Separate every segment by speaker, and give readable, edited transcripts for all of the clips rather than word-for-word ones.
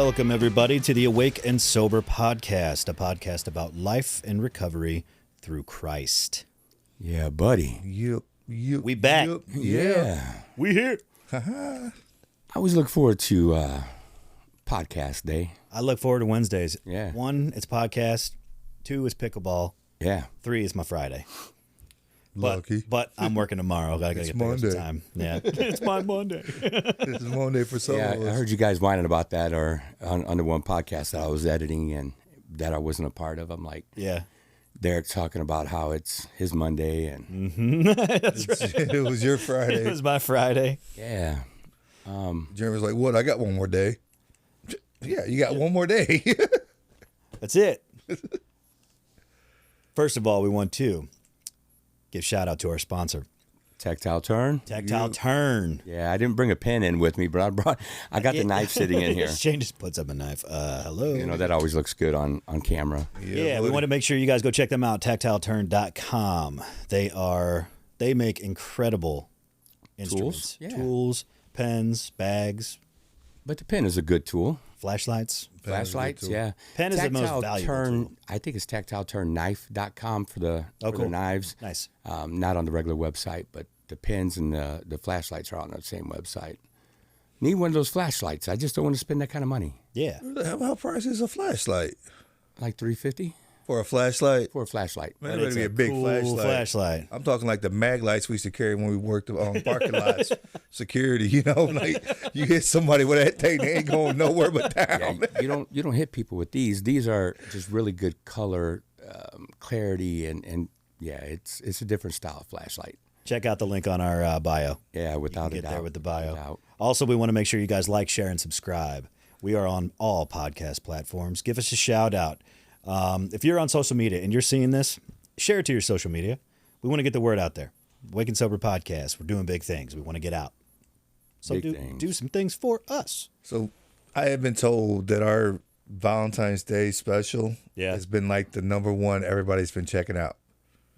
Speaker 1: Welcome, everybody, to the Awake and Sober podcast, a podcast about life and recovery through Christ.
Speaker 2: Yeah, buddy.
Speaker 1: We back.
Speaker 2: Yeah.
Speaker 1: We here.
Speaker 2: I always look forward to podcast day.
Speaker 1: I look forward to Wednesdays.
Speaker 2: Yeah.
Speaker 1: 1, it's podcast. 2, it's pickleball.
Speaker 2: Yeah.
Speaker 1: 3, it's my Friday.
Speaker 3: Lucky.
Speaker 1: But I'm working tomorrow. Gotta
Speaker 3: It's
Speaker 1: get there some
Speaker 3: Monday.
Speaker 1: time. Yeah. It's my Monday.
Speaker 3: It's Monday for some
Speaker 2: Yeah,
Speaker 3: of
Speaker 2: I
Speaker 3: us.
Speaker 2: heard you guys whining about that or on the one podcast that I was editing and that I wasn't a part of. I'm like,
Speaker 1: Yeah.
Speaker 2: Derek talking about how it's his Monday and
Speaker 3: It was your
Speaker 1: It
Speaker 3: Friday.
Speaker 1: was my Friday.
Speaker 2: yeah.
Speaker 3: Jeremy's like, what? I got one more day. Yeah, you got one more day.
Speaker 1: That's it. First of all, we want to give shout out to our sponsor,
Speaker 2: Tactile turn.
Speaker 1: Tactile Turn.
Speaker 2: Yeah, I didn't bring a pen in with me, but I got the knife sitting in here.
Speaker 1: Shane just puts up a knife. Hello.
Speaker 2: You know, that always looks good on camera.
Speaker 1: Yeah, we
Speaker 3: buddy.
Speaker 1: want to make sure you guys go check them out, tactileturn.com. They make incredible instruments.
Speaker 2: Yeah.
Speaker 1: Tools, pens, bags,
Speaker 2: But the pen is a good tool.
Speaker 1: flashlights.
Speaker 2: Flashlights, yeah.
Speaker 1: Pen is the most
Speaker 2: Tactile
Speaker 1: valuable
Speaker 2: turn,
Speaker 1: tool.
Speaker 2: I think it's tactileturnknife.com for the knives.
Speaker 1: Nice.
Speaker 2: Not on the regular website, but the pens and the flashlights are on the same website. Need one of those flashlights. I just don't want to spend that kind of money.
Speaker 1: Yeah.
Speaker 3: How price is a flashlight?
Speaker 2: Like $350
Speaker 3: For a flashlight?
Speaker 2: for a flashlight.
Speaker 3: Man,
Speaker 1: But
Speaker 3: it better be a big
Speaker 1: cool flashlight.
Speaker 3: I'm talking like the mag lights we used to carry when we worked on parking lots. Security, you know, like you hit somebody with that thing, they ain't going nowhere but down.
Speaker 2: Yeah, you don't hit people with these. These are just really good color, clarity, and yeah, it's a different style of flashlight.
Speaker 1: Check out the link on our bio.
Speaker 2: Yeah, without a
Speaker 1: Get
Speaker 2: doubt.
Speaker 1: there with the bio.
Speaker 2: Without.
Speaker 1: Also, we want to make sure you guys like, share, and subscribe. We are on all podcast platforms. Give us a shout out. If you're on social media and you're seeing this, share it to your social media. We want to get the word out there. Wake and Sober Podcast. We're doing big things. We want to get out. So
Speaker 2: Big things.
Speaker 1: do some things for us.
Speaker 3: So I have been told that our Valentine's Day special
Speaker 1: Yeah.
Speaker 3: has been like the number one everybody's been checking out.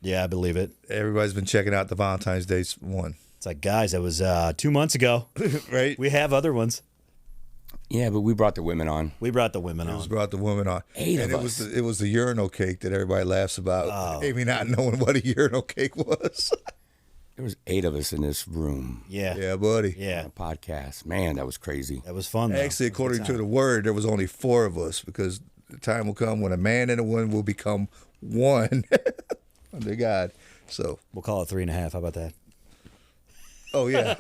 Speaker 1: Yeah, I believe it.
Speaker 3: Everybody's been checking out the Valentine's Day one.
Speaker 1: It's like, guys, that was 2 months ago.
Speaker 3: Right?
Speaker 1: We have other ones.
Speaker 2: Yeah, but we brought the women on.
Speaker 1: We brought the women
Speaker 3: It was
Speaker 1: on.
Speaker 3: brought the women on.
Speaker 2: 8
Speaker 3: and
Speaker 2: of
Speaker 3: it was
Speaker 2: us.
Speaker 3: it was the urinal cake that everybody laughs about.
Speaker 1: Oh.
Speaker 3: Amy not knowing what a urinal cake was.
Speaker 2: There was 8 of us in this room.
Speaker 1: Yeah.
Speaker 3: Yeah, buddy.
Speaker 1: Yeah.
Speaker 2: On a podcast. Man, that was crazy.
Speaker 1: That was fun, though.
Speaker 3: Actually, according
Speaker 1: Good
Speaker 3: to
Speaker 1: time.
Speaker 3: the word, there was only 4 of us because the time will come when a man and a woman will become one under God. So,
Speaker 1: We'll call it 3.5. How about that?
Speaker 3: oh yeah.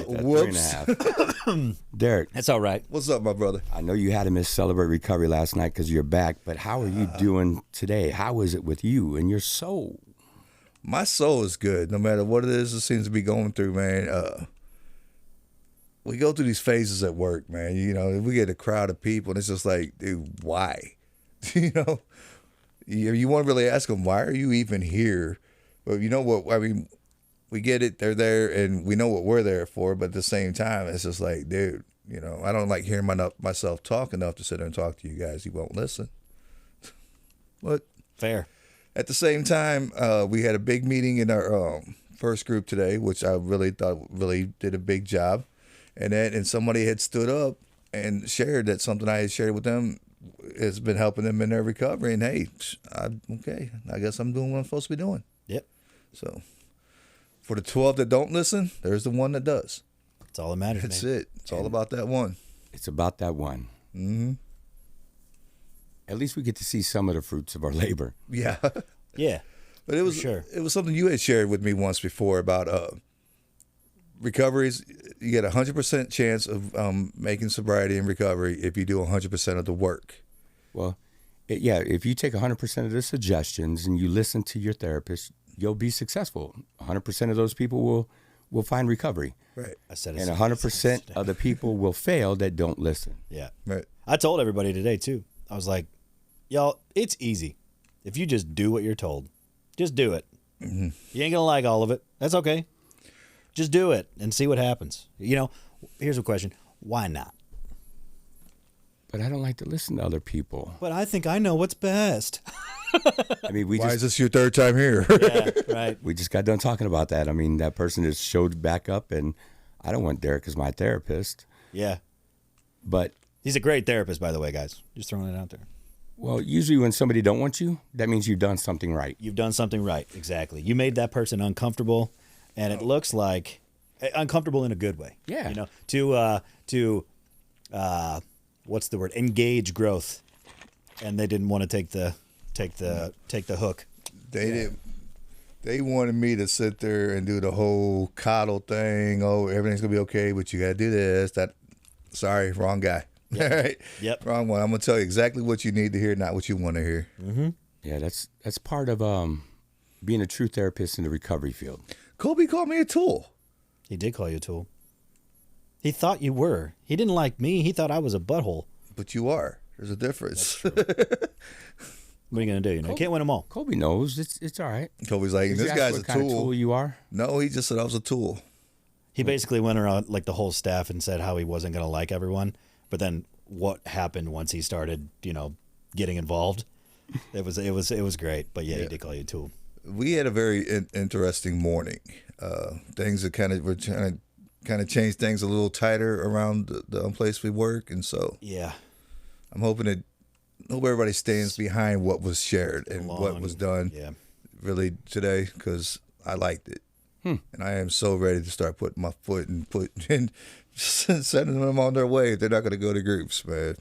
Speaker 3: Whoops.
Speaker 2: 3.5. Derek,
Speaker 1: That's all right.
Speaker 3: What's up, my brother?
Speaker 2: I know you had to miss Celebrate Recovery last night because you're back, but how are you doing today? How is it with you and your soul?
Speaker 3: My soul is good, no matter what it is it seems to be going through, man. We go through these phases at work, man. You know, we get a crowd of people, and it's just like, dude, why? You know, you want to really ask them, why are you even here? But you know what? I mean, we get it. They're there, and we know what we're there for. But at the same time, it's just like, dude, you know, I don't like hearing myself talk enough to sit there and talk to you guys. You won't listen. But
Speaker 1: Fair.
Speaker 3: at the same time, we had a big meeting in our first group today, which I really thought really did a big job. And somebody had stood up and shared that something I had shared with them has been helping them in their recovery. And hey, okay, I guess I'm doing what I'm supposed to be doing.
Speaker 1: Yep.
Speaker 3: So for the 12 that don't listen, there's the one that does.
Speaker 1: That's all that matters,
Speaker 3: That's
Speaker 1: man.
Speaker 3: it. It's all about that one.
Speaker 2: It's about that one. Mm-hmm. At least we get to see some of the fruits of our labor.
Speaker 3: Yeah.
Speaker 1: Yeah.
Speaker 3: But it was
Speaker 1: sure.
Speaker 3: it was something you had shared with me once before about recoveries. You get a 100% chance of making sobriety and recovery if you do 100% of the work.
Speaker 2: Well, yeah, if you take 100% of the suggestions and you listen to your therapist, you'll be successful. 100% of those people will find recovery.
Speaker 3: Right.
Speaker 1: I said it.
Speaker 2: And 100% of the people will fail that don't listen.
Speaker 1: Yeah.
Speaker 3: Right.
Speaker 1: I told everybody today, too. I was like, y'all, it's easy. If you just do what you're told, just do it.
Speaker 3: Mm-hmm.
Speaker 1: You ain't going to like all of it. That's okay. Just do it and see what happens. You know, here's a question. Why not?
Speaker 2: But I don't like to listen to other people.
Speaker 1: But I think I know what's best.
Speaker 2: I mean, we
Speaker 3: Why is
Speaker 2: just
Speaker 3: this your third time here?
Speaker 1: Yeah, right.
Speaker 2: we just got done talking about that. I mean, that person just showed back up, and I don't want Derek as my therapist.
Speaker 1: Yeah.
Speaker 2: But
Speaker 1: He's a great therapist, by the way, guys. Just throwing it out there.
Speaker 2: well, usually when somebody don't want you, that means you've done something right.
Speaker 1: You've done something right. Exactly. You made that person uncomfortable, and it looks like uncomfortable in a good way.
Speaker 2: Yeah.
Speaker 1: You know, to what's the word? Engage growth, and they didn't want to take the hook.
Speaker 3: They didn't. They wanted me to sit there and do the whole coddle thing. Oh, everything's gonna be okay, but you gotta do this. That. Sorry, wrong guy. All right.
Speaker 1: Yep.
Speaker 3: Wrong one. I'm gonna tell you exactly what you need to hear, not what you want to hear.
Speaker 2: Yeah, that's part of being a true therapist in the recovery field.
Speaker 3: Kobe called me a tool.
Speaker 1: He did call you a tool. He thought you were. He didn't like me. He thought I was a butthole.
Speaker 3: But you are. There's a difference.
Speaker 1: What are you gonna do? You know, you can't win them all.
Speaker 2: Colby knows it's all right.
Speaker 3: Kobe's like,
Speaker 2: Did
Speaker 3: this
Speaker 2: you ask
Speaker 3: guy's
Speaker 2: what
Speaker 3: a
Speaker 2: kind of
Speaker 3: tool.
Speaker 2: tool you are?
Speaker 3: No, he just said I was a tool.
Speaker 1: He basically went around like the whole staff and said how he wasn't gonna like everyone. But then what happened once he started, getting involved? It was great. But yeah, he did call you a tool.
Speaker 3: We had a very interesting morning. Things that were trying to change things a little tighter around the place we work, and so
Speaker 1: Yeah.
Speaker 3: I'm hoping hope everybody stands behind what was shared and what was done
Speaker 1: Yeah.
Speaker 3: really today, because I liked it. And I am so ready to start putting my foot and sending them on their way if they're not going to go to groups, man.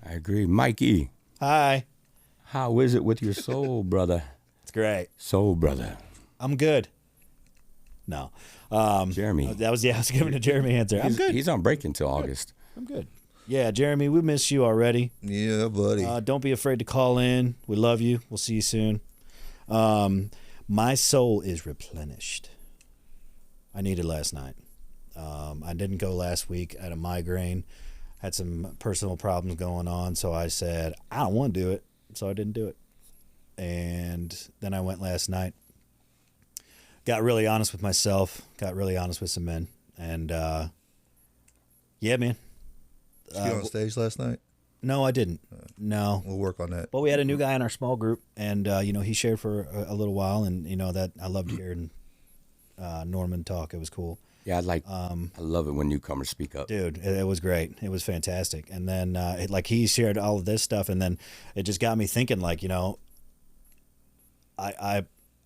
Speaker 2: I agree. Mikey,
Speaker 1: Hi.
Speaker 2: how is it with your soul, brother?
Speaker 1: It's great.
Speaker 2: Soul brother.
Speaker 1: I'm good. No.
Speaker 2: Jeremy.
Speaker 1: I was giving a Jeremy answer. I'm good.
Speaker 2: He's on break until August.
Speaker 1: I'm good. Yeah, Jeremy, we miss you already.
Speaker 3: Yeah, buddy.
Speaker 1: Don't be afraid to call in. We love you. We'll see you soon. My soul is replenished. I needed last night. I didn't go last week. I had a migraine. Had some personal problems going on. So I said, I don't want to do it. So I didn't do it. And then I went last night. Got really honest with myself. Got really honest with some men. And yeah, man.
Speaker 3: Did you get on stage last night?
Speaker 1: No, I didn't. No.
Speaker 3: We'll work on that.
Speaker 1: But we had a new guy in our small group, and he shared for a little while, and that I loved hearing Norman talk. It was cool,
Speaker 2: Yeah, I love it when newcomers speak up.
Speaker 1: dude. It was great. It was fantastic. And then he shared all of this stuff, and then it just got me thinking.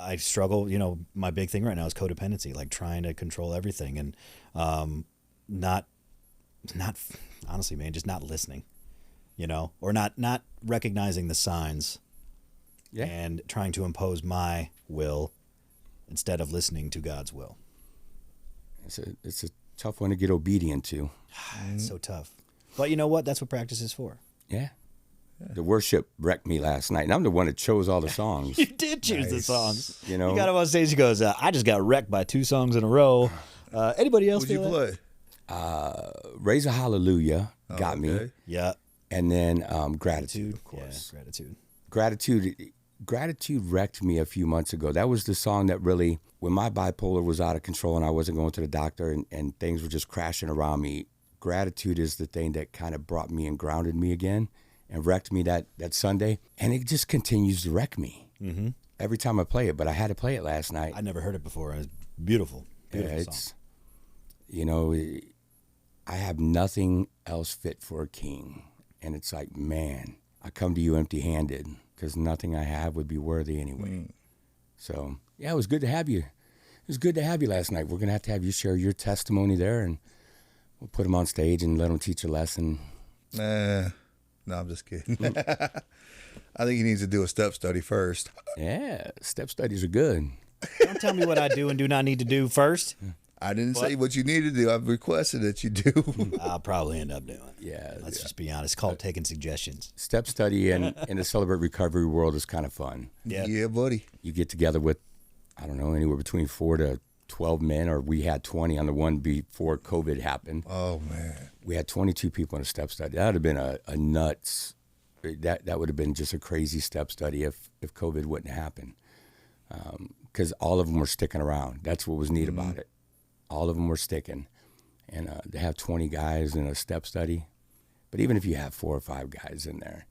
Speaker 1: I struggle. My big thing right now is codependency, like trying to control everything, and not honestly, man, just not listening. Or not recognizing the signs.
Speaker 2: Yeah.
Speaker 1: And trying to impose my will instead of listening to God's will.
Speaker 2: It's a tough one to get obedient to.
Speaker 1: It's so tough. But you know what? That's what practice is for.
Speaker 2: Yeah. The worship wrecked me last night, and I'm the one that chose all the songs.
Speaker 1: You did choose the songs.
Speaker 2: You know?
Speaker 1: You got him on stage. He goes, I just got wrecked by 2 songs in a row. Anybody else
Speaker 3: What'd you
Speaker 1: feel that?
Speaker 3: play?
Speaker 2: Raise a Hallelujah got me,
Speaker 3: Okay.
Speaker 1: Yeah.
Speaker 2: and then Gratitude, of course.
Speaker 1: Yeah, gratitude.
Speaker 2: Gratitude wrecked me a few months ago. That was the song that really, when my bipolar was out of control and I wasn't going to the doctor and things were just crashing around me, Gratitude is the thing that kind of brought me and grounded me again and wrecked me that Sunday. And it just continues to wreck me every time I play it. But I had to play it last night.
Speaker 1: I never heard it before. It was beautiful. Beautiful song.
Speaker 2: I have nothing else fit for a king. And it's like, man, I come to you empty-handed because nothing I have would be worthy anyway. So, yeah, it was good to have you. It was good to have you last night. We're going to have you share your testimony there, and we'll put them on stage and let them teach a lesson.
Speaker 3: No, I'm just kidding. I think he needs to do a step study first.
Speaker 2: Yeah, step studies are good.
Speaker 1: Don't tell me what I do and do not need to do first.
Speaker 3: I didn't say what you need to do. I've requested that you do.
Speaker 1: I'll probably end up doing it.
Speaker 2: Yeah.
Speaker 1: Let's just be honest. It's called taking suggestions.
Speaker 2: Step study in the Celebrate Recovery world is kind of fun.
Speaker 1: Yeah.
Speaker 3: Yeah, buddy.
Speaker 2: You get together with, I don't know, anywhere between 4 to 12 men, or we had 20 on the one before COVID happened.
Speaker 3: Oh, man.
Speaker 2: We had 22 people in a step study. That would have been a nuts, that would have been just a crazy step study if COVID wouldn't happen. Because all of them were sticking around. That's what was neat about it. All of them were sticking. And to have 20 guys in a step study, but even if you have 4 or 5 guys in there,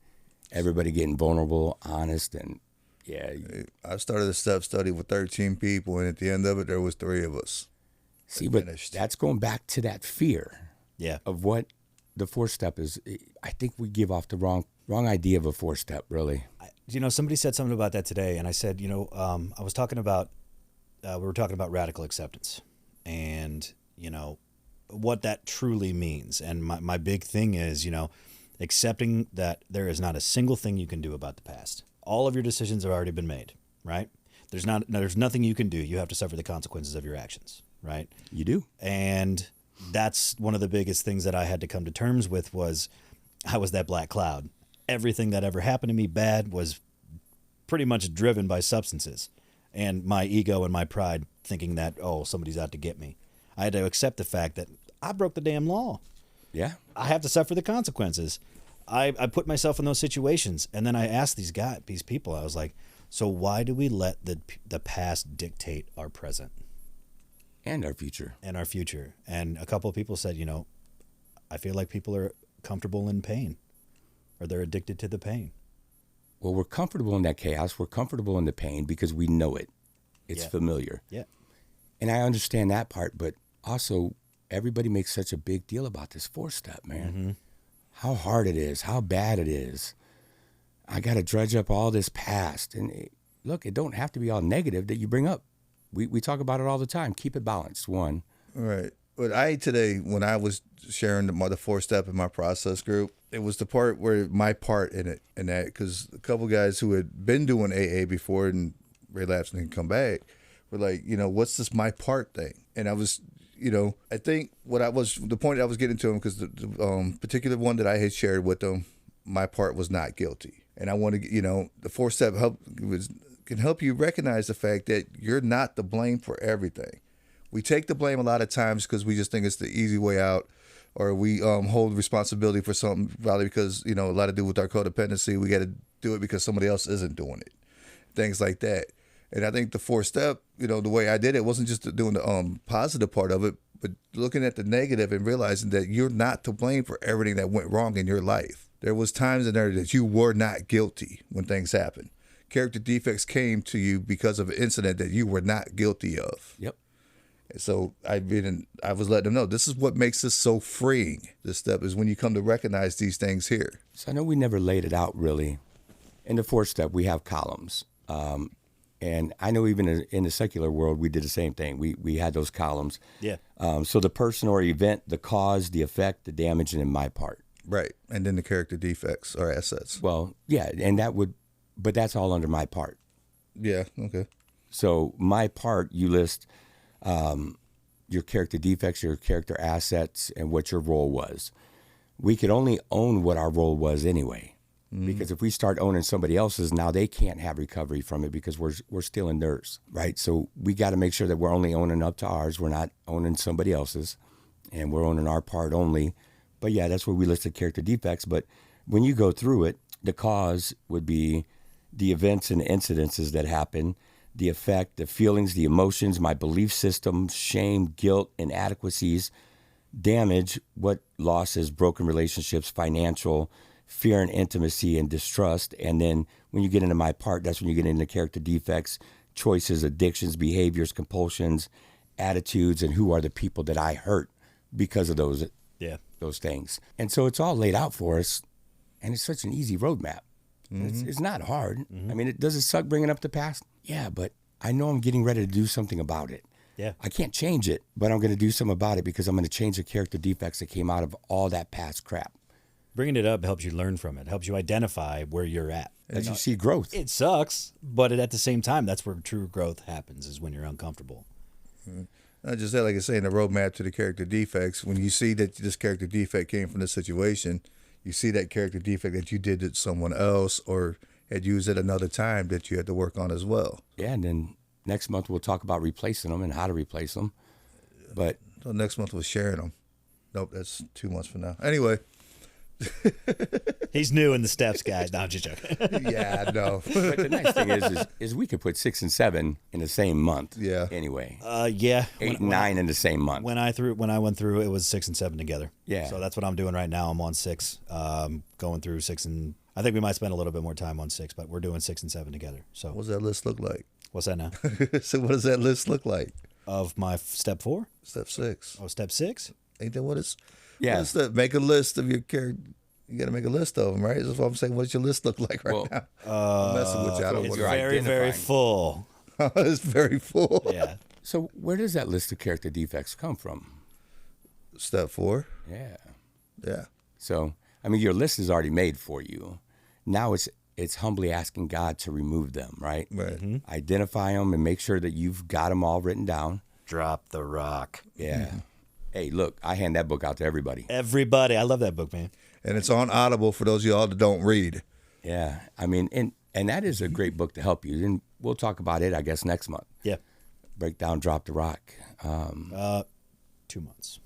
Speaker 2: everybody getting vulnerable, honest, and yeah.
Speaker 3: I started a step study with 13 people, and at the end of it, there was 3 of us.
Speaker 2: See, but
Speaker 3: finished.
Speaker 2: that's going back to that fear.
Speaker 1: Yeah.
Speaker 2: of what the 4-step is. I think we give off the wrong idea of a 4-step, really.
Speaker 1: Somebody said something about that today, and I said, I was talking about, we were talking about radical acceptance and, what that truly means. And my big thing is, accepting that there is not a single thing you can do about the past. All of your decisions have already been made, right? There's nothing you can do. You have to suffer the consequences of your actions, right?
Speaker 2: You do.
Speaker 1: And that's one of the biggest things that I had to come to terms with was I was that black cloud. Everything that ever happened to me bad was pretty much driven by substances and my ego and my pride thinking that, oh, somebody's out to get me. I had to accept the fact that I broke the damn law.
Speaker 2: Yeah.
Speaker 1: I have to suffer the consequences. I put myself in those situations. And then I asked these people, I was like, so why do we let the past dictate our present?
Speaker 2: And our future.
Speaker 1: And our future. And a couple of people said, I feel like people are comfortable in pain or they're addicted to the pain.
Speaker 2: Well, we're comfortable in that chaos. We're comfortable in the pain because we know it. It's familiar.
Speaker 1: Yeah.
Speaker 2: And I understand that part, but also everybody makes such a big deal about this 4-step, man.
Speaker 1: Mm-hmm.
Speaker 2: How hard it is, how bad it is. I got to dredge up all this past. And look, it don't have to be all negative that you bring up. We talk about it all the time. Keep it balanced, one.
Speaker 3: Right. But today, when I was sharing the 4-step in my process group, it was the part where my part in that, because a couple guys who had been doing AA before and relapsed and come back were like, what's this my part thing? And I was, I think the point I was getting to them, because the particular one that I had shared with them, my part was not guilty. And I want to, the 4-step can help you recognize the fact that you're not to blame for everything. We take the blame a lot of times because we just think it's the easy way out, or we hold responsibility for something probably because, a lot to do with our codependency. We got to do it because somebody else isn't doing it, things like that. And I think the 4-step, the way I did it wasn't just doing the positive part of it, but looking at the negative and realizing that you're not to blame for everything that went wrong in your life. There was times in there that you were not guilty when things happened. Character defects came to you because of an incident that you were not guilty of.
Speaker 2: Yep.
Speaker 3: So I was letting them know, this is what makes this so freeing. This step is when you come to recognize these things here.
Speaker 2: So I know we never laid it out really. In the 4-step, we have columns. And I know even in the secular world, we did the same thing. We had those columns.
Speaker 1: Yeah.
Speaker 2: So the person or event, the cause, the effect, the damage, and then my part.
Speaker 3: Right. And then the character defects or assets.
Speaker 2: Well, yeah, and but that's all under my part.
Speaker 3: Yeah. Okay.
Speaker 2: So my part, you list your character defects, your character assets, and what your role was. We could only own what our role was anyway. Because if we start owning somebody else's, now they can't have recovery from it because we're stealing theirs, right? So we got to make sure that we're only owning up to ours. We're not owning somebody else's, and we're owning our part only. But yeah, that's where we listed character defects. But when you go through it, the cause would be the events and incidences that happen, the effect, the feelings, the emotions, my belief system, shame, guilt, inadequacies, damage, what losses, broken relationships, financial, fear and intimacy and distrust. And then when you get into my part, that's when you get into character defects, choices, addictions, behaviors, compulsions, attitudes, and who are the people that I hurt because of those things. And so it's all laid out for us, and it's such an easy roadmap. It's not hard. I mean, does it suck bringing up the past? Yeah, but I know I'm getting ready to do something about it.
Speaker 1: Yeah.
Speaker 2: I can't change it, but I'm going to do something about it because I'm going to change the character defects that came out of all that past crap.
Speaker 1: Bringing it up helps you learn from it, helps you identify where you're at.
Speaker 2: As you see growth.
Speaker 1: It sucks, but at the same time, that's where true growth happens, is when you're uncomfortable.
Speaker 3: Not just that, like I say, in the roadmap to the character defects, when you see that this character defect came from this situation, you see that character defect that you did to someone else or had used at another time that you had to work on as well.
Speaker 2: Yeah, and then next month we'll talk about replacing them and how to replace them. But
Speaker 3: so next month we're sharing them. Nope, that's 2 months from now. Anyway.
Speaker 1: He's new in the steps, guys. No, I'm just joking.
Speaker 3: Yeah, no.
Speaker 2: But the nice thing is we could put 6 and 7 in the same month.
Speaker 3: Yeah.
Speaker 2: Anyway.
Speaker 1: Yeah.
Speaker 2: 8 and 9 in the same month.
Speaker 1: When I went through, it was 6 and 7 together.
Speaker 2: Yeah.
Speaker 1: So that's what I'm doing right now. I'm on 6, going through 6, and I think we might spend a little bit more time on 6, but we're doing 6 and 7 together. So
Speaker 3: What does that list look like?
Speaker 1: what's that now?
Speaker 3: So what does that list look like?
Speaker 1: Of my step 4?
Speaker 3: Step 6.
Speaker 1: Oh, step 6?
Speaker 3: Ain't that what it's?
Speaker 2: Yeah.
Speaker 3: Make a list of your character. You got to make a list of them, right? That's what I'm saying. What's your list look like right
Speaker 2: Well,
Speaker 3: now? I'm messing with you. I don't
Speaker 1: It's
Speaker 3: want
Speaker 2: you're
Speaker 1: very, very
Speaker 2: identifying.
Speaker 1: full.
Speaker 3: to. It's very full.
Speaker 1: Yeah.
Speaker 2: So where does that list of character defects come from?
Speaker 3: Step 4.
Speaker 2: Yeah.
Speaker 3: Yeah.
Speaker 2: So I mean, your list is already made for you. Now it's humbly asking God to remove them, right?
Speaker 3: Right.
Speaker 2: Identify them and make sure that you've got them all written down.
Speaker 1: Drop the rock.
Speaker 2: Yeah. Hey, look, I hand that book out to everybody.
Speaker 1: Everybody. I love that book, man.
Speaker 3: And it's on Audible for those of y'all that don't read.
Speaker 2: Yeah. I mean, and that is a great book to help you. And we'll talk about it, I guess, next month.
Speaker 1: Yeah.
Speaker 2: Break down, drop the rock.
Speaker 1: 2 months.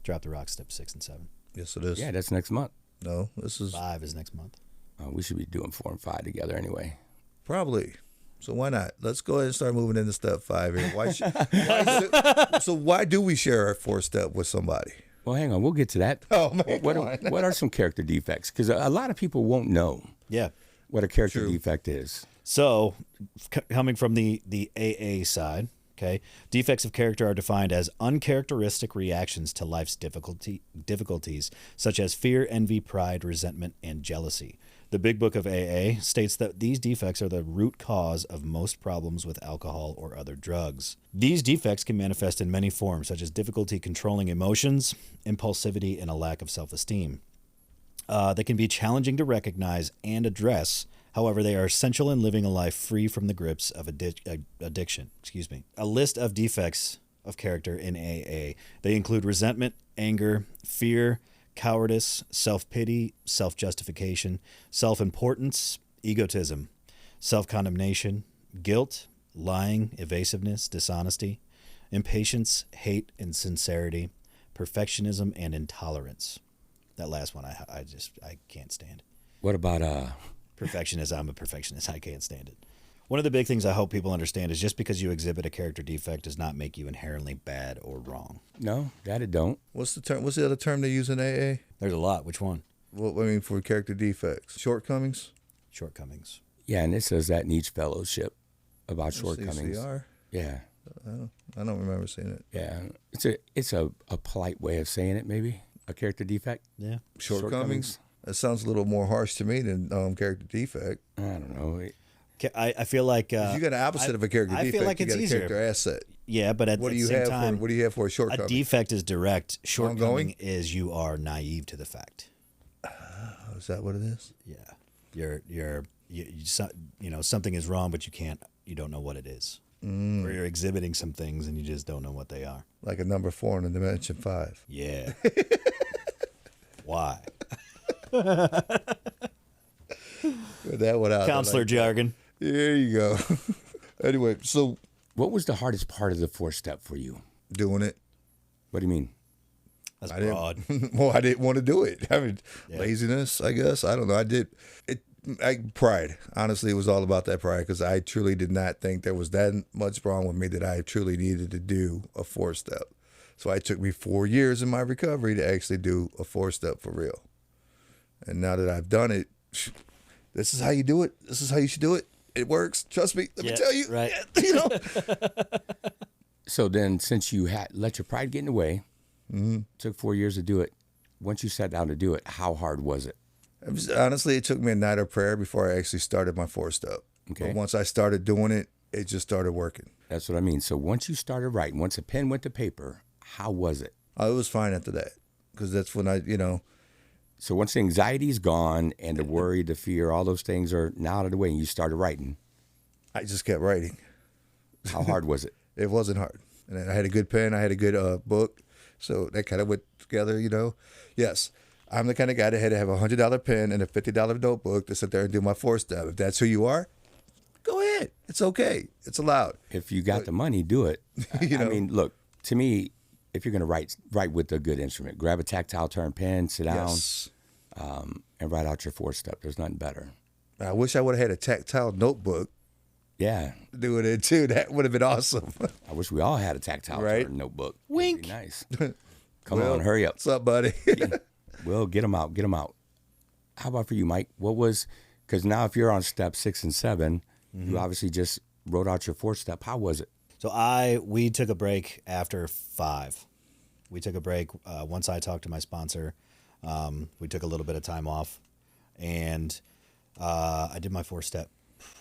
Speaker 1: Drop the rock, step 6 and 7.
Speaker 3: Yes, it is.
Speaker 2: Yeah, that's next month.
Speaker 3: No, this is
Speaker 1: 5 is next month.
Speaker 2: We should be doing 4 and 5 together anyway.
Speaker 3: probably. So why not? Let's go ahead and start moving into step 5 here. So why do we share our 4th step with somebody?
Speaker 2: Well, hang on. We'll get to that.
Speaker 3: Oh, man,
Speaker 2: What are some character defects? Because a lot of people won't know
Speaker 1: Yeah.
Speaker 2: what a character
Speaker 3: True.
Speaker 2: defect is.
Speaker 1: So, coming from the AA side, okay, defects of character are defined as uncharacteristic reactions to life's difficulties, such as fear, envy, pride, resentment, and jealousy. The Big Book of AA states that these defects are the root cause of most problems with alcohol or other drugs. These defects can manifest in many forms, such as difficulty controlling emotions, impulsivity, and a lack of self-esteem. They can be challenging to recognize and address. However, they are essential in living a life free from the grips of addiction. A list of defects of character in AA. They include resentment, anger, fear, cowardice, self-pity, self-justification, self-importance, egotism, self-condemnation, guilt, lying, evasiveness, dishonesty, impatience, hate, insincerity, perfectionism, and intolerance. That last one I can't stand.
Speaker 2: What about
Speaker 1: Perfectionism. I'm a perfectionist. I can't stand it. One of the big things I hope people understand is just because you exhibit a character defect does not make you inherently bad or wrong.
Speaker 2: no, that it don't.
Speaker 3: What's the term? What's the other term they use in AA?
Speaker 1: There's a lot. Which one?
Speaker 3: What I mean for character defects, shortcomings.
Speaker 1: Shortcomings.
Speaker 2: Yeah, and it says that in each fellowship about shortcomings.
Speaker 3: CCR.
Speaker 2: Yeah,
Speaker 3: I don't remember seeing it.
Speaker 2: yeah. It's a polite way of saying it, maybe a character defect.
Speaker 1: Yeah.
Speaker 3: Shortcomings. That sounds a little more harsh to me than character defect.
Speaker 2: I don't know.
Speaker 1: I feel like
Speaker 3: You got an opposite of a character
Speaker 1: I
Speaker 3: defect.
Speaker 1: feel like
Speaker 3: you
Speaker 1: it's
Speaker 3: got a
Speaker 1: easier.
Speaker 3: character asset.
Speaker 1: Yeah, but at
Speaker 3: What do
Speaker 1: the
Speaker 3: you
Speaker 1: same
Speaker 3: have
Speaker 1: time,
Speaker 3: for? What do you have for a
Speaker 1: a
Speaker 3: shortcoming?
Speaker 1: defect is direct. Shortcoming
Speaker 3: Ongoing?
Speaker 1: is you are naive to the fact.
Speaker 3: Oh, is that what it is?
Speaker 1: Yeah, you know something is wrong, but you don't know what it is. Or you're exhibiting some things and you just don't know what they are.
Speaker 3: Like a number 4 in a dimension 5.
Speaker 1: Yeah. Why?
Speaker 3: With that one out.
Speaker 1: Counselor jargon.
Speaker 3: There you go. Anyway, so
Speaker 2: What was the hardest part of the 4th step for you?
Speaker 3: doing it.
Speaker 2: What do you mean?
Speaker 1: That's
Speaker 3: I
Speaker 1: broad.
Speaker 3: didn't. Well, I didn't want to do it. I mean, laziness, I guess. I don't know. I did it. Pride. Honestly, it was all about that pride because I truly did not think there was that much wrong with me that I truly needed to do a 4-step. So it took me 4 years in my recovery to actually do a 4-step for real. And now that I've done it, this is how you do it. This is how you should do it. It works. Trust me. Let me tell you.
Speaker 1: Right.
Speaker 3: You know.
Speaker 2: So then, since you had let your pride get in the way, took 4 years to do it. Once you sat down to do it, how hard was it?
Speaker 3: Honestly, it took me a night of prayer before I actually started my 4-step.
Speaker 2: Okay.
Speaker 3: But once I started doing it, it just started working.
Speaker 2: That's what I mean. So once you started writing, once a pen went to paper, how was it?
Speaker 3: It was fine after that because that's when
Speaker 2: So once the anxiety's gone and the worry, the fear, all those things are now out of the way and you started writing,
Speaker 3: I just kept writing.
Speaker 2: how hard was it?
Speaker 3: It wasn't hard. And then I had a good pen. I had a good book. So that kind of went together, Yes, I'm the kind of guy that had to have a $100 pen and a $50 notebook to sit there and do my 4-step. If that's who you are, go ahead. It's okay. It's allowed.
Speaker 2: If you got the money, do it. I
Speaker 3: know.
Speaker 2: mean, look, to me, if you're going to write with a good instrument. Grab a tactile turn pen, sit down,
Speaker 3: Yes.
Speaker 2: and write out your 4-step. There's nothing better.
Speaker 3: I wish I would have had a tactile notebook
Speaker 2: Yeah.
Speaker 3: doing it too. That would have been awesome.
Speaker 2: I wish we all had a tactile
Speaker 3: Right.
Speaker 2: turn notebook.
Speaker 1: Wink.
Speaker 2: That'd be nice. Come on, hurry up.
Speaker 3: What's up, buddy?
Speaker 2: Well, get them out. Get them out. How about for you, Mike? Because now if you're on step 6 and 7, you obviously just wrote out your 4-step. How was it?
Speaker 1: So we took a break after 5. We took a break. Once I talked to my sponsor, we took a little bit of time off, and I did my 4-step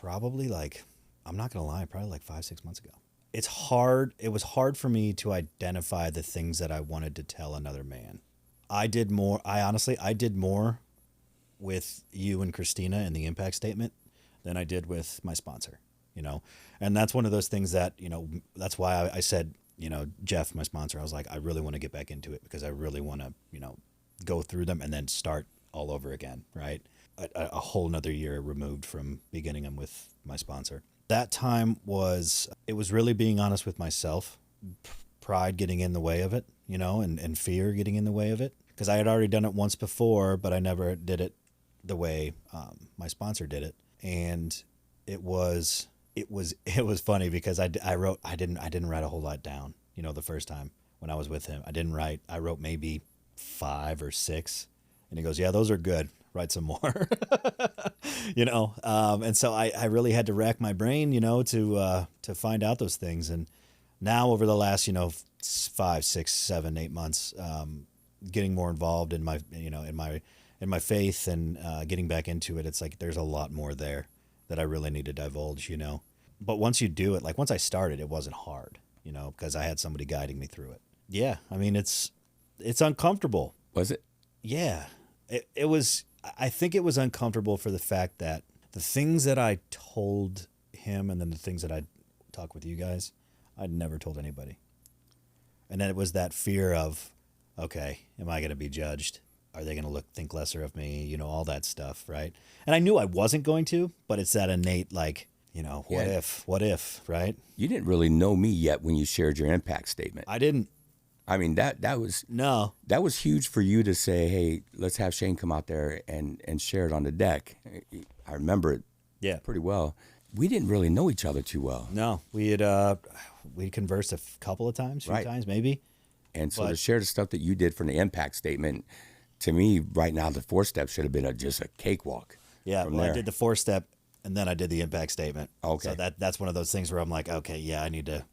Speaker 1: probably like, I'm not going to lie, probably like 5-6 months ago. It's hard. It was hard for me to identify the things that I wanted to tell another man. I did more with you and Christina in the impact statement than I did with my sponsor, and that's one of those things that, that's why I said, Jeff, my sponsor, I was like, I really want to get back into it because I really want to, go through them and then start all over again. Right. A whole nother year removed from beginning them with my sponsor. That time it was really being honest with myself, pride getting in the way of it, and fear getting in the way of it. Because I had already done it once before, but I never did it the way my sponsor did it. And it was funny because I didn't write a whole lot down, the first time when I was with him. I wrote maybe 5 or 6. And he goes, yeah, those are good. Write some more, and so I really had to rack my brain, to find out those things. And now over the last, 5, 6, 7, 8 months, getting more involved in my, in my faith and getting back into it, it's like there's a lot more there that I really need to divulge, But once you do it, like once I started, it wasn't hard, because I had somebody guiding me through it. Yeah, I mean, it's uncomfortable.
Speaker 2: Was it?
Speaker 1: Yeah, it was. I think it was uncomfortable for the fact that the things that I told him and then the things that I talk with you guys, I'd never told anybody. And then it was that fear of, okay, am I going to be judged? Are they going to think lesser of me? All that stuff, right? And I knew I wasn't going to, but it's that innate, like, what if, right?
Speaker 2: You didn't really know me yet when you shared your impact statement.
Speaker 1: I didn't.
Speaker 2: I mean, that was huge for you to say, hey, let's have Shane come out there and share it on the deck. I remember it pretty well. We didn't really know each other too well.
Speaker 1: No, we conversed a couple of times, few times maybe.
Speaker 2: And so to share the stuff that you did from the impact statement, to me, right now, the 4-step should have been just a cakewalk.
Speaker 1: Yeah, I did the 4-step, and then I did the impact statement.
Speaker 2: Okay.
Speaker 1: So that's one of those things where I'm like, okay, yeah, I need to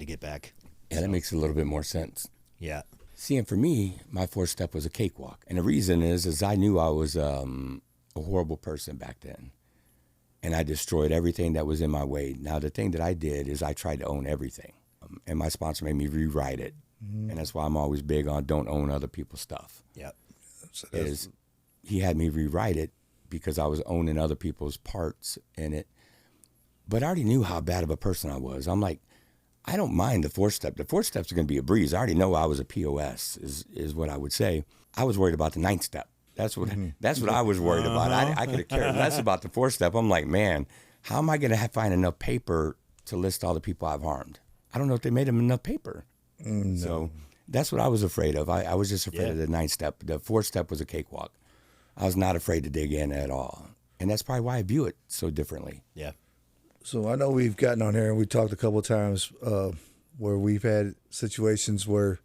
Speaker 1: get back.
Speaker 2: Yeah, that makes a little bit more sense.
Speaker 1: Yeah.
Speaker 2: See, and for me, my 4-step was a cakewalk. And the reason is I knew I was a horrible person back then. And I destroyed everything that was in my way. Now, the thing that I did is I tried to own everything. And my sponsor made me rewrite it. Mm-hmm. And that's why I'm always big on don't own other people's stuff.
Speaker 1: Yeah.
Speaker 3: So
Speaker 2: he had me rewrite it because I was owning other people's parts in it. But I already knew how bad of a person I was. I'm like, I don't mind the 4-step. The 4-steps are going to be a breeze. I already know I was a POS, is what I would say. I was worried about the 9th step. That's what I was worried about. I could have cared less about the 4-step. I'm like, man, how am I going to find enough paper to list all the people I've harmed? I don't know if they made them enough paper. No. So that's what I was afraid of. I was just afraid of the 9th step. The 4-step was a cakewalk. I was not afraid to dig in at all. And that's probably why I view it so differently.
Speaker 1: Yeah.
Speaker 3: So I know we've gotten on here and we talked a couple of times where we've had situations where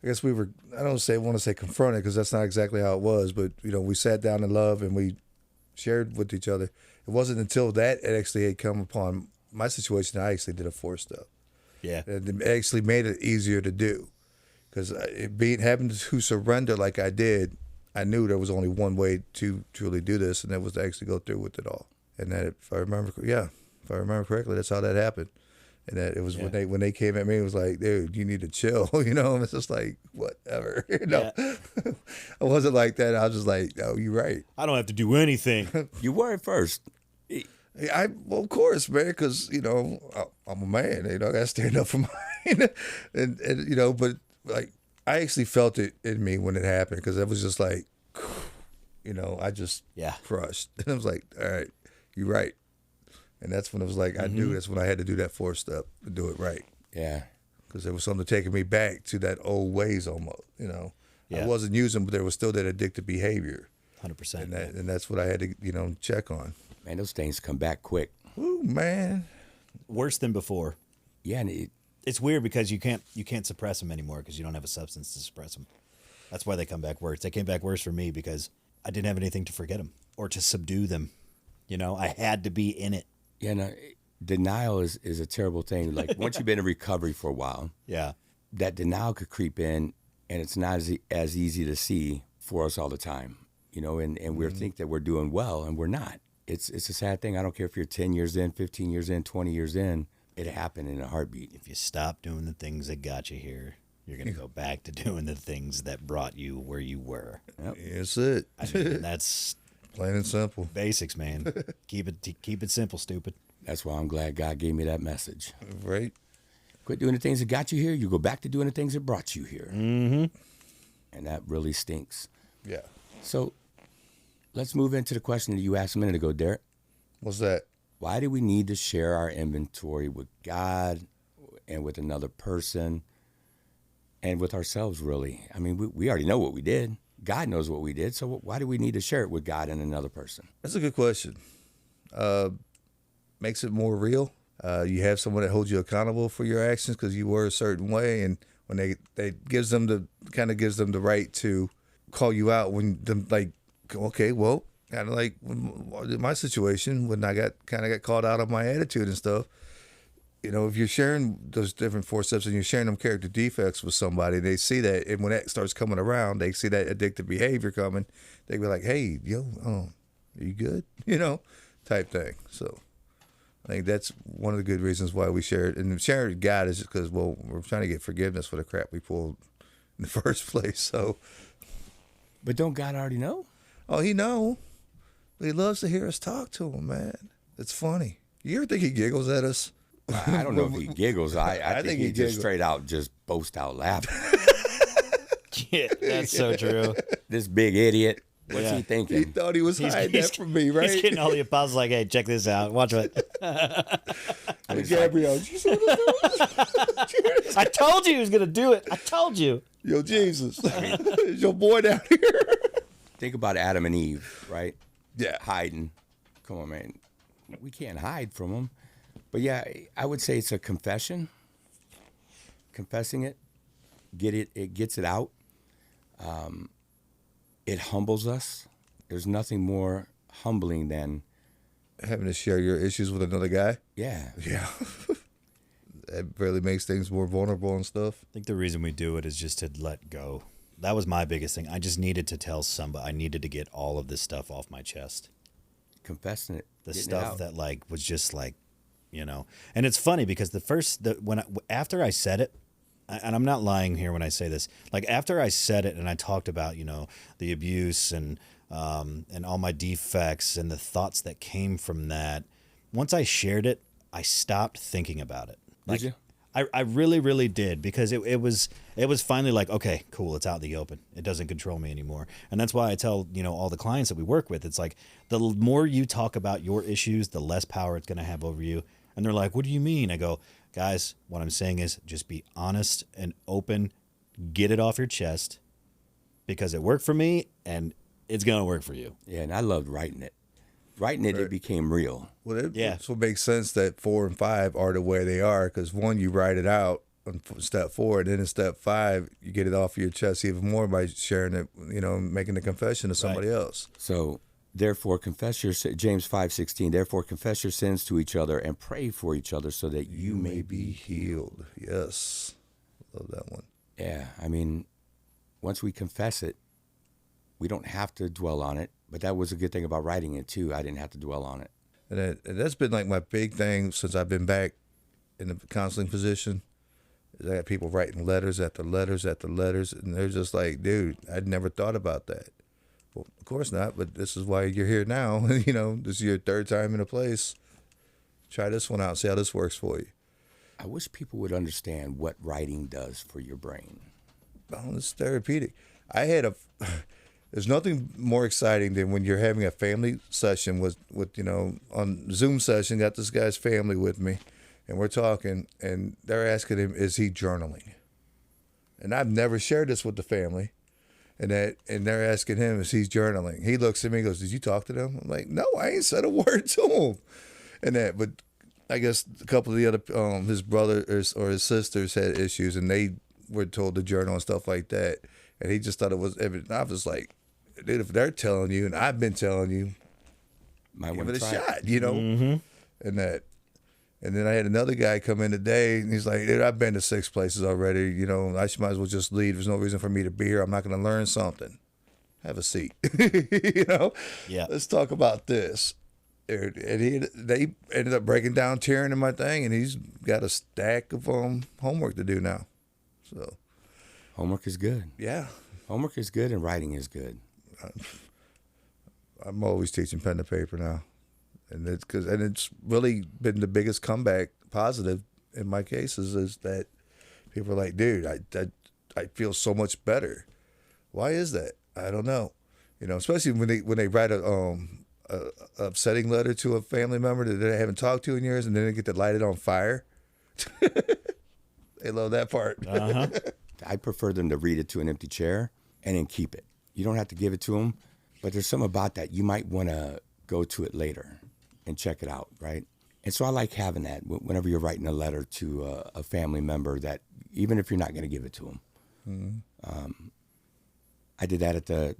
Speaker 3: I guess we were, I don't want to say confronted because that's not exactly how it was, but, we sat down in love and we shared with each other. It wasn't until that actually had come upon my situation that I actually did a 4-step.
Speaker 1: Yeah.
Speaker 3: And it actually made it easier to do because having to surrender like I did, I knew there was only one way to truly do this, and that was to actually go through with it all. And that, if I remember correctly, that's how that happened. And that it was when they came at me, it was like, dude, you need to chill, And it's just like, whatever,
Speaker 1: Yeah.
Speaker 3: I wasn't like that. I was just like, oh, you're right.
Speaker 1: I don't have to do anything.
Speaker 2: You were at first.
Speaker 3: Well, of course, man, because, I'm a man, I got to stand up for mine. and but like, I actually felt it in me when it happened because it was just like, I just crushed. And I was like, all right, you're right. And that's when it was like, I knew that's when I had to do that 4-step to do it right.
Speaker 2: Yeah.
Speaker 3: Because there was something taking me back to that old ways almost,
Speaker 1: Yeah.
Speaker 3: I wasn't using, but there was still that addictive behavior.
Speaker 1: 100%.
Speaker 3: And that's what I had to, check on.
Speaker 2: Man, those things come back quick.
Speaker 3: Ooh, man.
Speaker 1: Worse than before.
Speaker 2: Yeah, and
Speaker 1: it's weird because you can't suppress them anymore because you don't have a substance to suppress them. That's why they come back worse. They came back worse for me because I didn't have anything to forget them or to subdue them. I had to be in it.
Speaker 2: Yeah, no, denial is a terrible thing. Like once you've been in recovery for a while,
Speaker 1: Yeah,
Speaker 2: that denial could creep in, and it's not as easy to see for us all the time, you know, and we think that we're doing well, and we're not. It's a sad thing. I don't care if you're 10 years in, 15 years in, 20 years in, it happened in a heartbeat.
Speaker 1: If you stop doing the things that got you here, you're going to go back to doing the things that brought you where you were.
Speaker 3: That's it.
Speaker 1: I mean, that's
Speaker 3: Plain and simple.
Speaker 1: basics, man. Keep it simple, stupid.
Speaker 2: That's why I'm glad God gave me that message.
Speaker 3: Right?
Speaker 2: Quit doing the things that got you here. You go back to doing the things that brought you here.
Speaker 1: Mm-hmm.
Speaker 2: And that really stinks.
Speaker 3: Yeah.
Speaker 2: So let's move into the question that you asked a minute ago, Derek.
Speaker 3: What's that?
Speaker 2: Why do we need to share our inventory with God and with another person and with ourselves, really? I mean, we already know what we did. God knows what we did. So why do we need to share it with God and another person?
Speaker 3: That's a good question. Makes it more real. You have someone that holds you accountable for your actions because you were a certain way, and when they gives them the right to call you out when them like, okay, well, kind of like in my situation when I got called out on my attitude and stuff. You know, if you're sharing those different 4 steps and you're sharing them character defects with somebody, they see that, and when that starts coming around, they see that addictive behavior coming. They be like, "Hey, yo, are you good?" You know, type thing. So I think that's one of the good reasons why we share it. And sharing with God is just because, well, we're trying to get forgiveness for the crap we pulled in the first place. So,
Speaker 2: But don't God already know?
Speaker 3: oh, he know. He loves to hear us talk to him, man. It's funny. You ever think he giggles at us?
Speaker 2: I don't know if he giggles. I think he just
Speaker 3: giggles.
Speaker 2: straight out just boast out laughing.
Speaker 1: Yeah, that's so true.
Speaker 2: This big idiot. What's
Speaker 1: Yeah.
Speaker 2: he
Speaker 3: He
Speaker 2: thinking?
Speaker 3: thought he was hiding that from me, right?
Speaker 1: He's getting all the apostles like, hey, check this out. Watch what.
Speaker 3: Hey, Gabrielle, did you see this?
Speaker 1: I told you he was going to do it. I told you.
Speaker 3: Yo, Jesus. Is your boy down here?
Speaker 2: Think about Adam and Eve, right?
Speaker 3: Yeah.
Speaker 2: Hiding. Come on, man. We can't hide from them. But yeah, I would say it's a confession. Confessing it, it gets it out. It humbles us. There's nothing more humbling than,
Speaker 3: Having to share your issues with another guy?
Speaker 2: yeah.
Speaker 3: Yeah. That really makes things more vulnerable and stuff.
Speaker 1: I think the reason we do it is just to let go. That was my biggest thing. I just needed to tell somebody. I needed to get all of this stuff off my chest.
Speaker 2: Confessing it.
Speaker 1: The
Speaker 2: getting it
Speaker 1: stuff
Speaker 2: out.
Speaker 1: that like was just like, you know. And it's funny because after I said it, and I'm not lying here when I say this, like after I said it and I talked about, you know, the abuse and all my defects and the thoughts that came from that, once I shared it, I stopped thinking about it.
Speaker 2: Did you?
Speaker 1: I really, really did, because it was finally like, okay, cool, it's out in the open. It doesn't control me anymore. And that's why I tell, you know, all the clients that we work with, it's like the more you talk about your issues, the less power it's going to have over you. And they're like, what do you mean? I go, guys, what I'm saying is just be honest and open, get it off your chest, because it worked for me and it's going to work for you.
Speaker 2: Yeah, and I loved writing it. Writing it,
Speaker 3: Right.
Speaker 2: it became real.
Speaker 3: Well,
Speaker 1: Yeah.
Speaker 3: that's what makes sense that 4 and 5 are the way they are, because one, you write it out on step 4, and then in step 5, you get it off your chest even more by sharing it, you know, making the confession to somebody else.
Speaker 2: So, therefore, confess your James 5:16. Therefore, confess your sins to each other and pray for each other so that you may be.
Speaker 3: healed. Yes. Love that one.
Speaker 2: Yeah, I mean, once we confess it, we don't have to dwell on it. But that was a good thing about writing it too. I didn't have to dwell on it.
Speaker 3: And that's been like my big thing since I've been back in the counseling position. Is I got people writing letters after letters after letters, and they're just like, dude, I'd never thought about that. Well, of course not, but this is why you're here now. You know, this is your 3rd time in a place. Try this one out, see how this works for you.
Speaker 2: I wish people would understand what writing does for your brain.
Speaker 3: Oh, it's therapeutic. There's nothing more exciting than when you're having a family session with you know, on Zoom session, got this guy's family with me, and we're talking, and they're asking him, is he journaling? And I've never shared this with the family. And they're asking him, is he journaling? He looks at me and goes, did you talk to them? I'm like, no, I ain't said a word to him. But I guess a couple of the other, his brothers or his sisters had issues, and they were told to journal and stuff like that. And he just thought it was everything. I was like, dude, if they're telling you, and I've been telling you,
Speaker 2: Might
Speaker 3: give
Speaker 2: want
Speaker 3: it
Speaker 2: to
Speaker 3: a
Speaker 2: try
Speaker 3: shot, you know? And And then I had another guy come in today, and he's like, "Dude, I've been to 6 places already. You know, I might as well just leave. There's no reason for me to be here. I'm not going to learn something. Have a seat. You know,
Speaker 1: Yeah.
Speaker 3: let's talk about this." They ended up breaking down, tearing in my thing, and he's got a stack of homework to do now. So
Speaker 2: Homework is good.
Speaker 3: yeah,
Speaker 2: Homework is good and writing is good.
Speaker 3: I'm always teaching pen to paper now, and it's really been the biggest comeback positive in my cases is that people are like, "Dude, I feel so much better." Why is that? I don't know. You know, especially when they write a upsetting letter to a family member that they haven't talked to in years, and then they get to light it on fire. They love that part.
Speaker 2: I prefer them to read it to an empty chair and then keep it. You don't have to give it to them, but there's something about that. You might want to go to it later and check it out, right? And so I like having that whenever you're writing a letter to a family member that even if you're not going to give it to them. I did that at the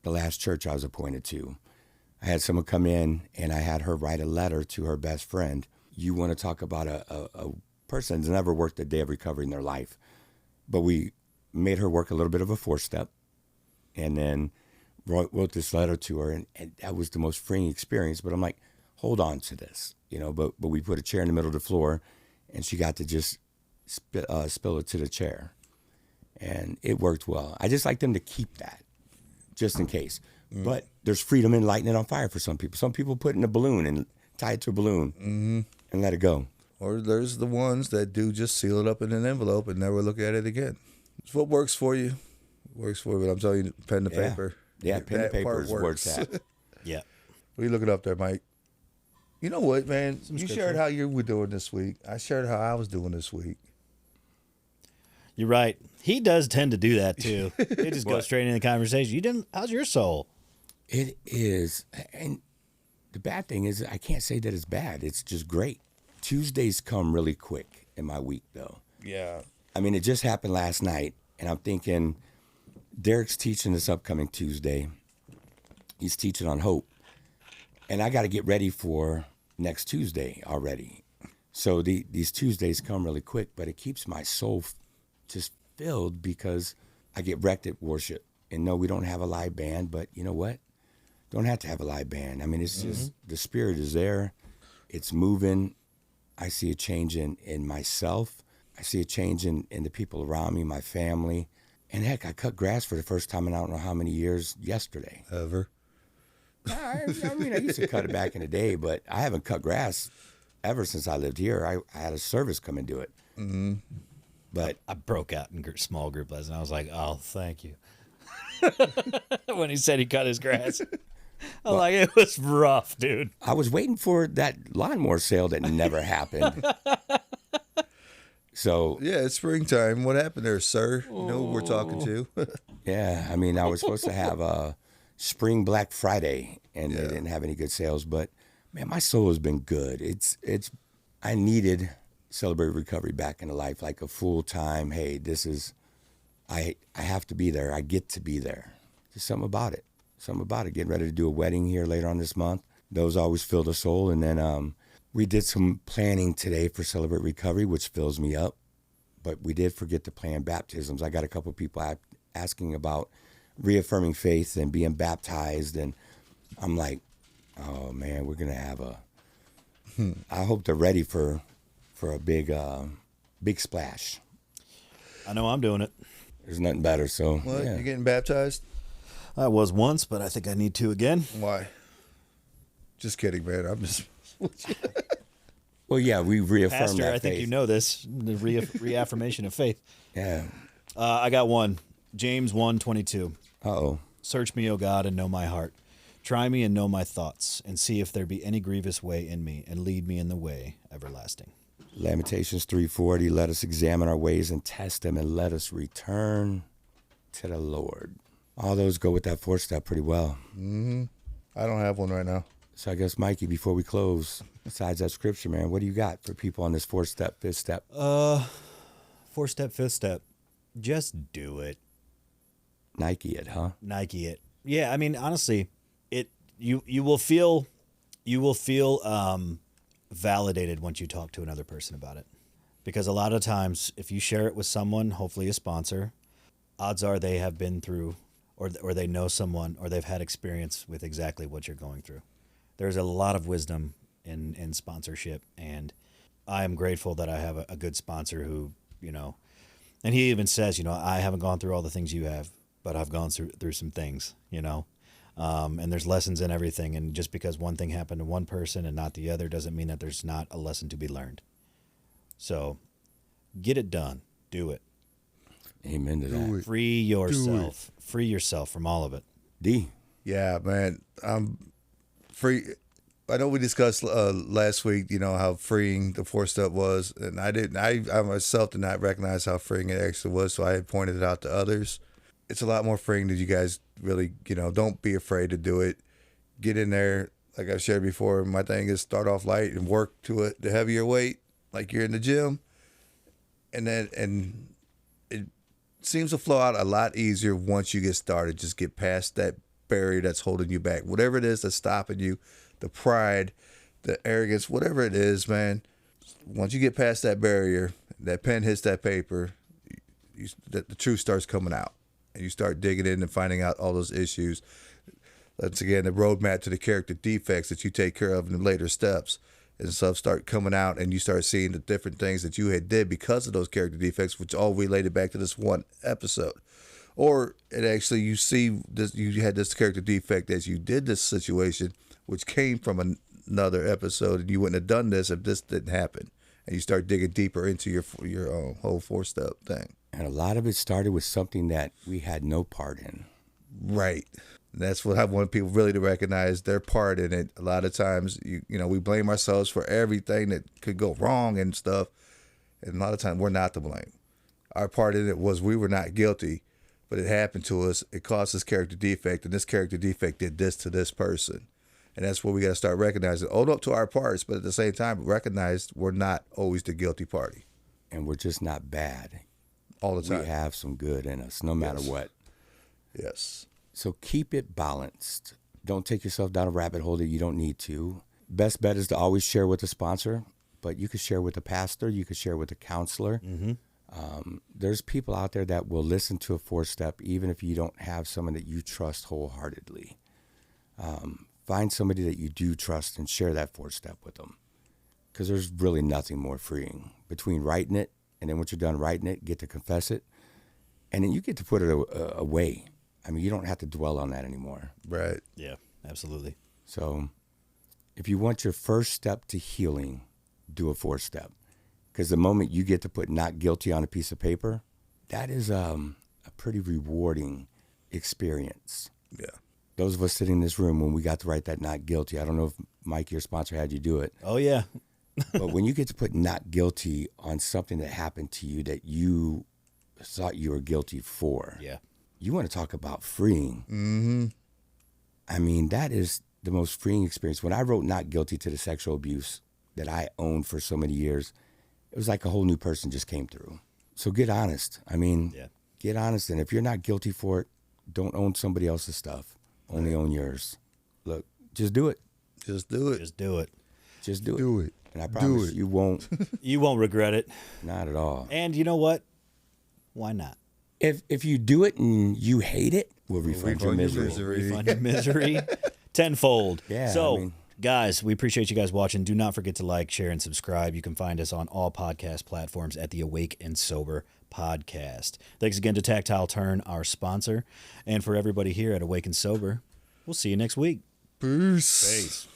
Speaker 2: last church I was appointed to. I had someone come in and I had her write a letter to her best friend. You want to talk about a person that's never worked a day of recovery in their life. But we made her work a little bit of a 4-step and then wrote this letter to her. And that was the most freeing experience. But I'm like, hold on to this, you know, but we put a chair in the middle of the floor and she got to just spill it to the chair. And it worked well. I just like them to keep that just in case. But there's freedom in lighting it on fire for some people. Some people put it in a balloon and tie it to a balloon and let it go.
Speaker 3: Or there's the ones that do just seal it up in an envelope and never look at it again. It's what works for you. Works for you, but I'm telling you, pen to paper.
Speaker 2: Yeah, pen to
Speaker 3: that
Speaker 2: paper
Speaker 3: part
Speaker 2: is where it's at.
Speaker 1: Yeah.
Speaker 3: What are you looking up there, Mike? You know what, man? You
Speaker 1: scripture.
Speaker 3: shared how you were doing this week. I shared how I was doing this week.
Speaker 1: You're right. He does tend to do that too. He just goes straight into the conversation. You didn't. How's your soul?
Speaker 2: It is. And the bad thing is I can't say that it's bad. It's just great. Tuesdays come really quick in my week, though.
Speaker 3: Yeah.
Speaker 2: I mean, it just happened last night, and I'm thinking Derek's teaching this upcoming Tuesday. He's teaching on hope. And I got to get ready for next Tuesday already. So these Tuesdays come really quick, but it keeps my soul just filled because I get wrecked at worship. And no, we don't have a live band, but you know what? Don't have to have a live band. I mean, it's just the spirit is there. It's moving. I see a change in myself. I see a change in the people around me, my family. And heck, I cut grass for the first time in I don't know how many years yesterday.
Speaker 3: Ever.
Speaker 2: I mean, I used to cut it back in the day, but I haven't cut grass ever since I lived here. I had a service come and do it. But
Speaker 1: I broke out in small group last night. I was like, "Oh, thank you." When he said he cut his grass, I'm like, "It was rough, dude."
Speaker 2: I was waiting for that lawnmower sale that never happened. So,
Speaker 3: Yeah, it's springtime. What happened there, sir? You know who we're talking to.
Speaker 2: yeah, I mean, I was supposed to have a spring Black Friday, and they didn't have any good sales. But man, my soul has been good. I needed Celebrate Recovery back into life, like a full time. Hey, this is, I have to be there. I get to be there. Just something about it. Something about it. Getting ready to do a wedding here later on this month. Those always fill the soul. And then we did some planning today for Celebrate Recovery, which fills me up. But we did forget to plan baptisms. I got a couple of people asking about reaffirming faith and being baptized. And I'm like, oh, man, we're going to have I hope they're ready for a big splash.
Speaker 1: I know I'm doing it.
Speaker 2: There's nothing better. So,
Speaker 3: What?
Speaker 2: yeah.
Speaker 3: You getting baptized?
Speaker 1: I was once, but I think I need to again.
Speaker 3: Why? Just kidding, man. I'm just.
Speaker 2: Well, yeah, we reaffirmed
Speaker 1: Pastor,
Speaker 2: that
Speaker 1: I think
Speaker 2: faith.
Speaker 1: you know this, the reaffirmation of faith.
Speaker 2: Yeah.
Speaker 1: I got one. James 1:22.
Speaker 2: Uh-oh.
Speaker 1: Search me, O God, and know my heart. Try me and know my thoughts, and see if there be any grievous way in me, and lead me in the way everlasting.
Speaker 2: Lamentations 3:40, let us examine our ways and test them, and let us return to the Lord. All those go with that 4-step pretty well.
Speaker 3: I don't have one right now.
Speaker 2: So I guess, Mikey, before we close, besides that scripture, man, what do you got for people on this 4-step, 5th step?
Speaker 1: 4-step, 5th step. Just do it.
Speaker 2: Nike it, huh?
Speaker 1: Nike it. Yeah, I mean, honestly, you will feel validated once you talk to another person about it. Because a lot of times, if you share it with someone, hopefully a sponsor, odds are they have been through or they know someone or they've had experience with exactly what you're going through. There's a lot of wisdom in sponsorship, and I am grateful that I have a good sponsor who, and he even says, I haven't gone through all the things you have, but I've gone through some things, and there's lessons in everything. And just because one thing happened to one person and not the other doesn't mean that there's not a lesson to be learned. So get it done. Do it.
Speaker 2: Amen to that.
Speaker 1: Free yourself. Free yourself from all of it.
Speaker 2: D.
Speaker 3: Yeah, man. I'm free. I know we discussed last week, how freeing the 4-step was, and I myself did not recognize how freeing it actually was, so I had pointed it out to others. It's a lot more freeing that you guys really, don't be afraid to do it. Get in there. Like I've shared before, my thing is start off light and work to the heavier weight, like you're in the gym. And it seems to flow out a lot easier once you get started. Just get past that barrier that's holding you back. Whatever it is that's stopping you, the pride, the arrogance, whatever it is, man. Once you get past that barrier, that pen hits that paper, the truth starts coming out. And you start digging in and finding out all those issues. That's, again, the roadmap to the character defects that you take care of in the later steps. And stuff start coming out, and you start seeing the different things that you had did because of those character defects, which all related back to this one episode. Or it actually, you see this, you had this character defect as you did this situation, which came from another episode, and you wouldn't have done this if this didn't happen. And you start digging deeper into your whole 4-step thing.
Speaker 2: And a lot of it started with something that we had no part in.
Speaker 3: Right. And that's what I want people really to recognize, their part in it. A lot of times, we blame ourselves for everything that could go wrong and stuff. And a lot of times, we're not to blame. Our part in it was we were not guilty, but it happened to us. It caused this character defect, and this character defect did this to this person. And that's what we got to start recognizing. Own up to our parts, but at the same time, recognize we're not always the guilty party.
Speaker 2: And we're just not bad.
Speaker 3: All the time.
Speaker 2: We have some good in us, no matter what.
Speaker 3: Yes.
Speaker 2: So keep it balanced. Don't take yourself down a rabbit hole that you don't need to. Best bet is to always share with a sponsor, but you could share with a pastor. You could share with a counselor.
Speaker 1: Mm-hmm.
Speaker 2: There's people out there that will listen to a 4-step, even if you don't have someone that you trust wholeheartedly. Find somebody that you do trust and share that 4-step with them, because there's really nothing more freeing between writing it, and then once you're done writing it, get to confess it, and then you get to put it away. I mean, you don't have to dwell on that anymore.
Speaker 3: Right.
Speaker 1: Yeah, absolutely.
Speaker 2: So if you want your first step to healing, do a 4-step. Because the moment you get to put not guilty on a piece of paper, that is a pretty rewarding experience.
Speaker 3: Yeah.
Speaker 2: Those of us sitting in this room, when we got to write that not guilty, I don't know if Mike, your sponsor, had you do it.
Speaker 1: Oh, yeah.
Speaker 2: But when you get to put not guilty on something that happened to you that you thought you were guilty for.
Speaker 1: Yeah.
Speaker 2: You want to talk about freeing.
Speaker 3: Mm-hmm.
Speaker 2: I mean, that is the most freeing experience. When I wrote not guilty to the sexual abuse that I owned for so many years, it was like a whole new person just came through. So get honest. I mean, Get honest. And if you're not guilty for it, don't own somebody else's stuff. Only own yours. Look, just do it.
Speaker 3: Just do it.
Speaker 1: Just do it.
Speaker 2: Just do it.
Speaker 3: Do it.
Speaker 2: And I promise you won't.
Speaker 1: You won't regret it.
Speaker 2: Not at all.
Speaker 1: And you know what? Why not?
Speaker 2: If you do it and you hate it, we'll refund your misery.
Speaker 1: Refund your misery tenfold.
Speaker 2: Yeah,
Speaker 1: So,
Speaker 2: I mean-
Speaker 1: guys, we appreciate you guys watching. Do not forget to like, share, and subscribe. You can find us on all podcast platforms at the Awake and Sober Podcast. Thanks again to Tactile Turn, our sponsor. And for everybody here at Awake and Sober, we'll see you next week.
Speaker 3: Peace.
Speaker 1: Peace.